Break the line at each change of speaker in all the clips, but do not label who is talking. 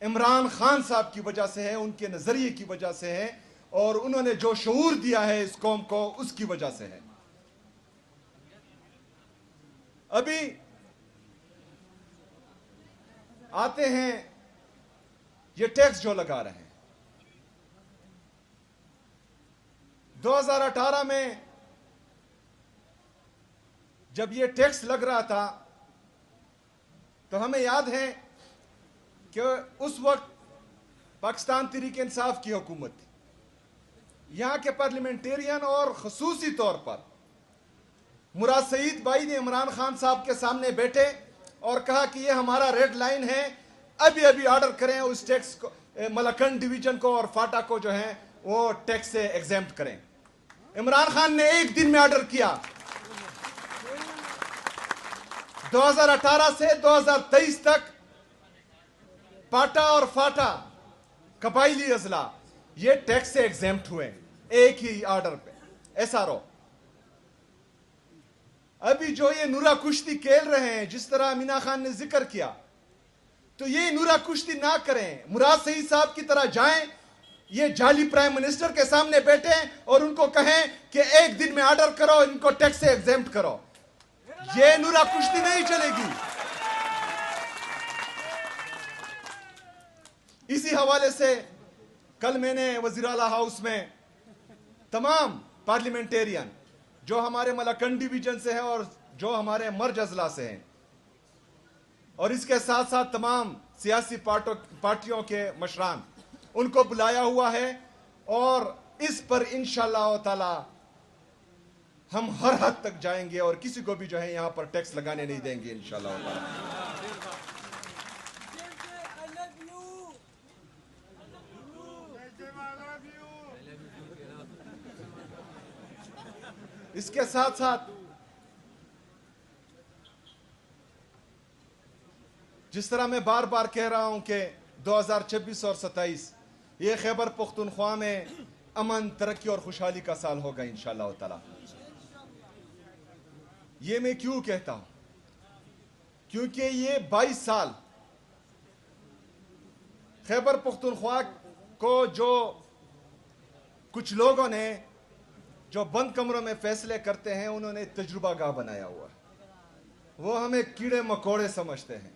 عمران خان صاحب کی وجہ سے ہے، ان کے نظریے کی وجہ سے ہے، اور انہوں نے جو شعور دیا ہے اس قوم کو اس کی وجہ سے ہے۔ ابھی آتے ہیں یہ ٹیکس جو لگا رہے ہیں، 2018 میں جب یہ ٹیکس لگ رہا تھا تو ہمیں یاد ہے کہ اس وقت پاکستان تحریک انصاف کی حکومت تھی۔ یہاں کے پارلیمنٹیرین اور خصوصی طور پر مراد سعید بھائی نے عمران خان صاحب کے سامنے بیٹھے اور کہا کہ یہ ہمارا ریڈ لائن ہے، ابھی آرڈر کریں اس ٹیکس کو، ملکنڈ ڈویژن کو اور فاٹا کو جو ہیں وہ ٹیکس سے ایگزیمپٹ کریں۔ عمران خان نے ایک دن میں آرڈر کیا۔ 2018 سے 2023 تک پاٹا اور فاٹا قبائلی اضلاع یہ ٹیکس سے ایگزیمپٹ ہوئے ایک ہی آرڈر پہ، ایس آر او۔ ابھی جو یہ نورا کشتی کھیل رہے ہیں، جس طرح مینا خان نے ذکر کیا، تو یہ نورا کشتی نہ کریں، مراد سعید صاحب کی طرح جائیں، یہ جعلی پرائم منسٹر کے سامنے بیٹھیں اور ان کو کہیں کہ ایک دن میں آرڈر کرو، ان کو ٹیکس سے ایگزیمپٹ کرو۔ یہ نورا کشتی نہیں چلے گی۔ اسی حوالے سے کل میں نے وزیر اعلیٰ ہاؤس میں تمام پارلیمنٹیرین جو ہمارے ملکنڈ ڈویژن سے ہیں اور جو ہمارے مرج اضلاع سے ہیں، اور اس کے ساتھ ساتھ تمام سیاسی پارٹیوں کے مشران، ان کو بلایا ہوا ہے، اور اس پر انشاءاللہ تعالی ہم ہر حد تک جائیں گے اور کسی کو بھی جو ہے یہاں پر ٹیکس لگانے نہیں دیں گے انشاءاللہ تعالی۔ اس کے ساتھ ساتھ جس طرح میں بار بار کہہ رہا ہوں کہ 2026 اور 27 یہ خیبر پختونخوا میں امن، ترقی اور خوشحالی کا سال ہوگا انشاءاللہ تعالی۔ یہ میں کیوں کہتا ہوں؟ کیونکہ یہ 22 سال خیبر پختونخوا کو جو کچھ لوگوں نے جو بند کمروں میں فیصلے کرتے ہیں، انہوں نے تجربہ گاہ بنایا ہوا ہے۔ وہ ہمیں کیڑے مکوڑے سمجھتے ہیں،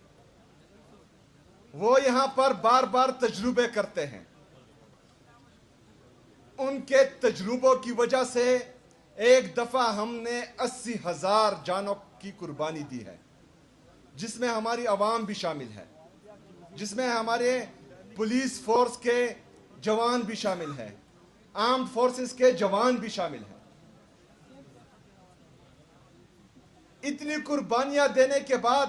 وہ یہاں پر بار بار تجربے کرتے ہیں۔ ان کے تجربوں کی وجہ سے ایک دفعہ ہم نے 80,000 جانوں کی قربانی دی ہے، جس میں ہماری عوام بھی شامل ہے، جس میں ہمارے پولیس فورس کے جوان بھی شامل ہیں، آرمڈ فورسز کے جوان بھی شامل ہیں۔ اتنی قربانیاں دینے کے بعد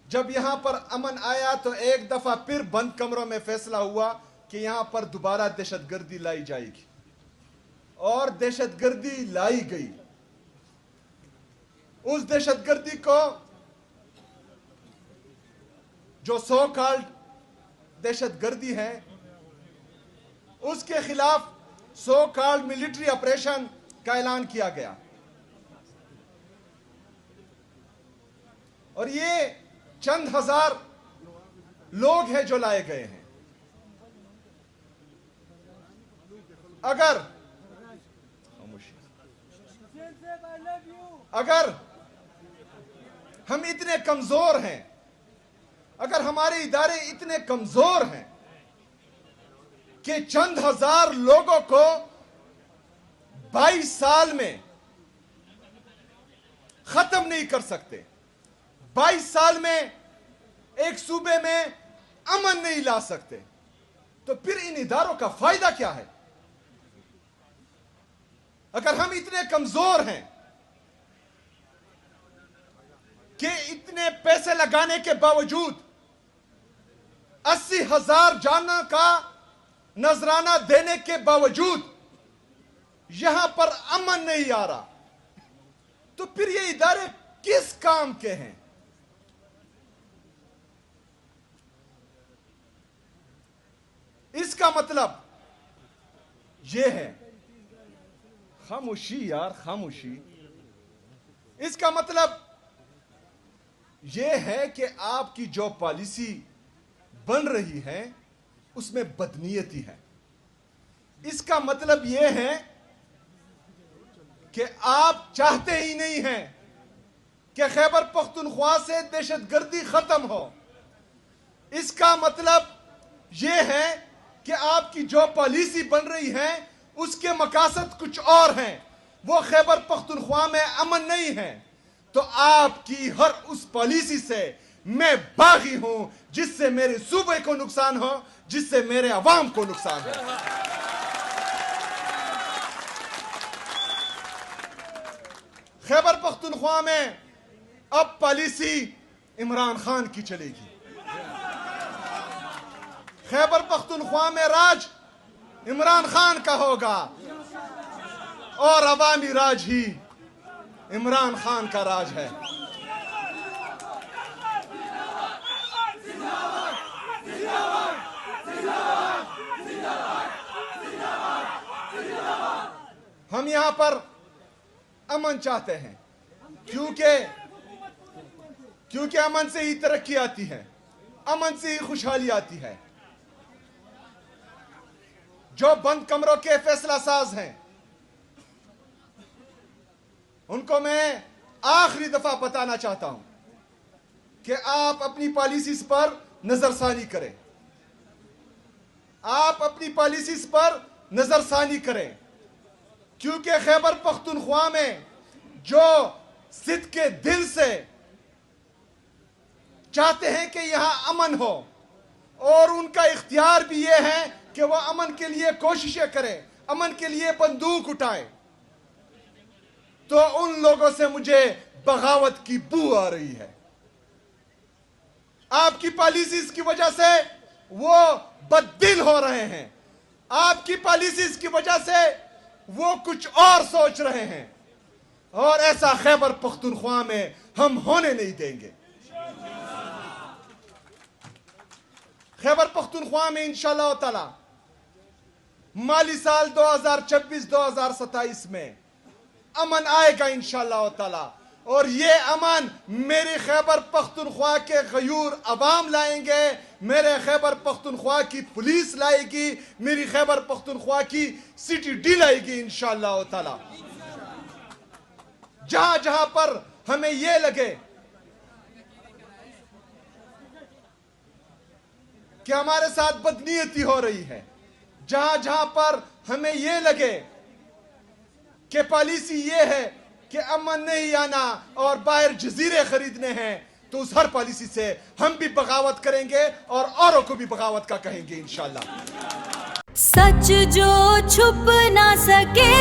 جب یہاں پر امن آیا تو ایک دفعہ پھر بند کمروں میں فیصلہ ہوا کہ یہاں پر دوبارہ دہشت گردی لائی جائے گی، اور دہشت گردی لائی گئی۔ اس دہشت گردی کو جو سو کالڈ دہشت گردی ہے، اس کے خلاف سو کالڈ ملٹری آپریشن کا اعلان کیا گیا، اور یہ چند ہزار لوگ ہیں جو لائے گئے ہیں۔ اگر ہم اتنے کمزور ہیں، اگر ہمارے ادارے اتنے کمزور ہیں کہ چند ہزار لوگوں کو 22 سال میں ختم نہیں کر سکتے، 22 سال میں ایک صوبے میں امن نہیں لا سکتے، تو پھر ان اداروں کا فائدہ کیا ہے؟ اگر ہم اتنے کمزور ہیں کہ اتنے پیسے لگانے کے باوجود 80,000 جانوں کا نذرانہ دینے کے باوجود یہاں پر امن نہیں آ رہا، تو پھر یہ ادارے کس کام کے ہیں؟ اس کا مطلب یہ ہے، خاموشی یار، خاموشی۔ اس کا مطلب یہ ہے کہ آپ کی جو پالیسی بن رہی ہے اس میں بدنیتی ہے. اس کا مطلب یہ ہے کہ آپ چاہتے ہی نہیں ہیں کہ خیبر پختونخوا سے دہشت گردی ختم ہو. اس کا مطلب یہ ہے کہ آپ کی جو پالیسی بن رہی ہے اس کے مقاصد کچھ اور ہیں. وہ خیبر پختونخوا میں امن نہیں ہے. تو آپ کی ہر اس پالیسی سے میں باغی ہوں جس سے میرے صوبے کو نقصان ہو, جس سے میرے عوام کو نقصان ہو. خیبر پختونخوا میں اب پالیسی عمران خان کی چلے گی. خیبر پختونخوا میں راج عمران خان کا ہوگا اور عوامی راج ہی عمران خان کا راج ہے. ہم یہاں پر امن چاہتے ہیں کیونکہ امن سے ہی ترقی آتی ہے, امن سے ہی خوشحالی آتی ہے. جو بند کمروں کے فیصلہ ساز ہیں ان کو میں آخری دفعہ بتانا چاہتا ہوں کہ آپ اپنی پالیسیز پر نظر ثانی کریں. آپ اپنی پالیسیز پر نظر ثانی کریں کیونکہ خیبر پختونخوا میں جو صدق کے دل سے چاہتے ہیں کہ یہاں امن ہو اور ان کا اختیار بھی یہ ہے کہ وہ امن کے لیے کوششیں کریں, امن کے لیے بندوق اٹھائیں, تو ان لوگوں سے مجھے بغاوت کی بو آ رہی ہے. آپ کی پالیسیز کی وجہ سے وہ بددل ہو رہے ہیں. آپ کی پالیسیز کی وجہ سے وہ کچھ اور سوچ رہے ہیں اور ایسا خیبر پختونخوا میں ہم ہونے نہیں دیں گے. خیبر پختونخوا میں انشاءاللہ تعالی مالی سال 2026-2027 میں امن آئے گا انشاءاللہ تعالی, اور یہ امن میری خیبر پختونخوا کے غیور عوام لائیں گے, میرے خیبر پختونخوا کی پولیس لائے گی, میری خیبر پختونخوا کی سٹی ڈی لائے گی انشاءاللہ تعالی. جہاں جہاں پر ہمیں یہ لگے کہ ہمارے ساتھ بدنیتی ہو رہی ہے, جہاں جہاں پر ہمیں یہ لگے کہ پالیسی یہ ہے کہ امن نہیں آنا اور باہر جزیرے خریدنے ہیں, تو اس ہر پالیسی سے ہم بھی بغاوت کریں گے اور اوروں کو بھی بغاوت کا کہیں گے انشاءاللہ.
سچ جو چھپ نہ سکے